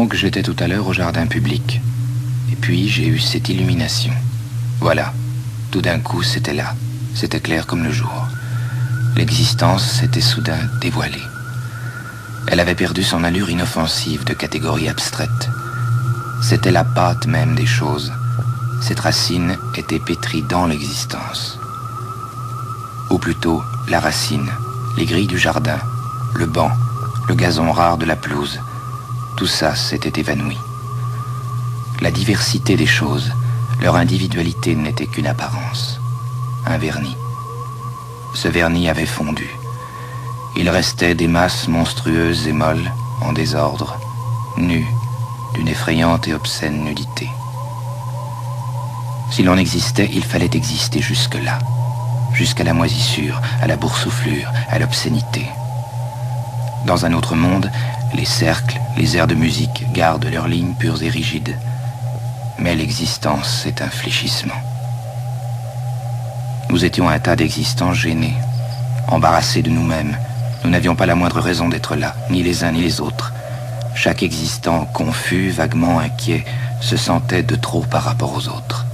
donc, j'étais tout à l'heure au jardin public. Et puis, j'ai eu cette illumination. Voilà, tout d'un coup, c'était là. C'était clair comme le jour. L'existence s'était soudain dévoilée. Elle avait perdu son allure inoffensive de catégorie abstraite. C'était la pâte même des choses. Cette racine était pétrie dans l'existence. Ou plutôt, la racine, les grilles du jardin, le banc, le gazon rare de la pelouse, tout ça s'était évanoui. La diversité des choses, leur individualité n'était qu'une apparence, un vernis. Ce vernis avait fondu. Il restait des masses monstrueuses et molles, en désordre, nues, d'une effrayante et obscène nudité. Si l'on existait, il fallait exister jusque-là, jusqu'à la moisissure, à la boursouflure, à l'obscénité. Dans un autre monde, les cercles, les airs de musique gardent leurs lignes pures et rigides. Mais l'existence, c'est un fléchissement. Nous étions un tas d'existants gênés, embarrassés de nous-mêmes. Nous n'avions pas la moindre raison d'être là, ni les uns ni les autres. Chaque existant, confus, vaguement inquiet, se sentait de trop par rapport aux autres.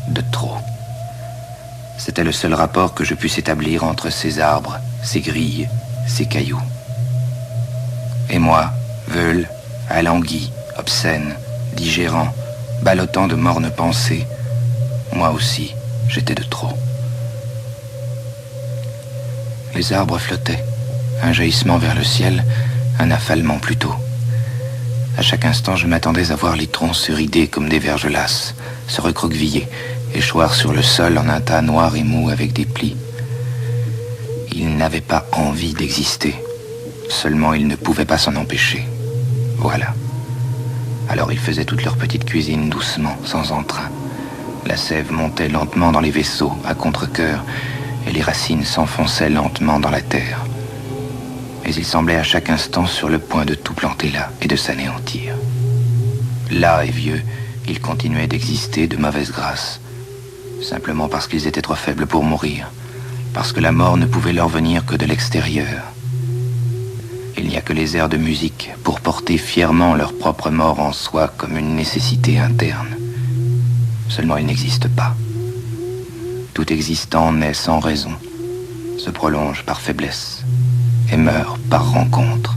De trop. C'était le seul rapport que je puisse établir entre ces arbres, ces grilles, ces cailloux. Et moi, veule, alangui, obscène, digérant, ballottant de mornes pensées, moi aussi, j'étais de trop. Les arbres flottaient, un jaillissement vers le ciel, un affalement plutôt. À chaque instant, je m'attendais à voir les troncs se rider comme des verges lasses, se recroqueviller, échoir sur le sol en un tas noir et mou avec des plis. Ils n'avaient pas envie d'exister, seulement ils ne pouvaient pas s'en empêcher. Voilà. Alors ils faisaient toute leur petite cuisine doucement, sans entrain. La sève montait lentement dans les vaisseaux, à contre-cœur, et les racines s'enfonçaient lentement dans la terre. Mais ils semblaient à chaque instant sur le point de tout planter là et de s'anéantir. Las et vieux, ils continuaient d'exister de mauvaise grâce, simplement parce qu'ils étaient trop faibles pour mourir, parce que la mort ne pouvait leur venir que de l'extérieur. Il n'y a que les airs de musique pour porter fièrement leur propre mort en soi comme une nécessité interne. Seulement ils n'existent pas. Tout existant naît sans raison, se prolonge par faiblesse et meurt par rencontre.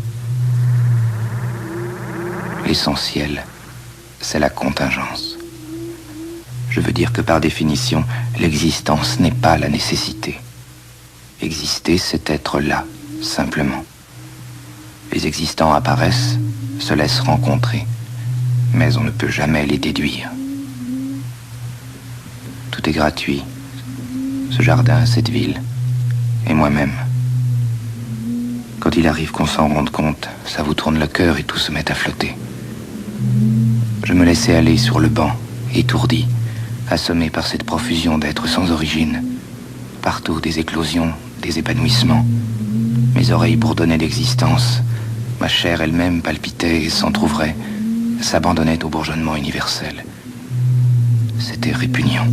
L'essentiel, c'est la contingence. Je veux dire que par définition, l'existence n'est pas la nécessité. Exister, c'est être là, simplement. Les existants apparaissent, se laissent rencontrer, mais on ne peut jamais les déduire. Tout est gratuit. Ce jardin, cette ville, et moi-même. Quand il arrive qu'on s'en rende compte, ça vous tourne le cœur et tout se met à flotter. Je me laissais aller sur le banc, étourdi, assommé par cette profusion d'êtres sans origine. Partout des éclosions, des épanouissements. Mes oreilles bourdonnaient d'existence. Ma chair elle-même palpitait et s'entr'ouvrait, s'abandonnait au bourgeonnement universel. C'était répugnant.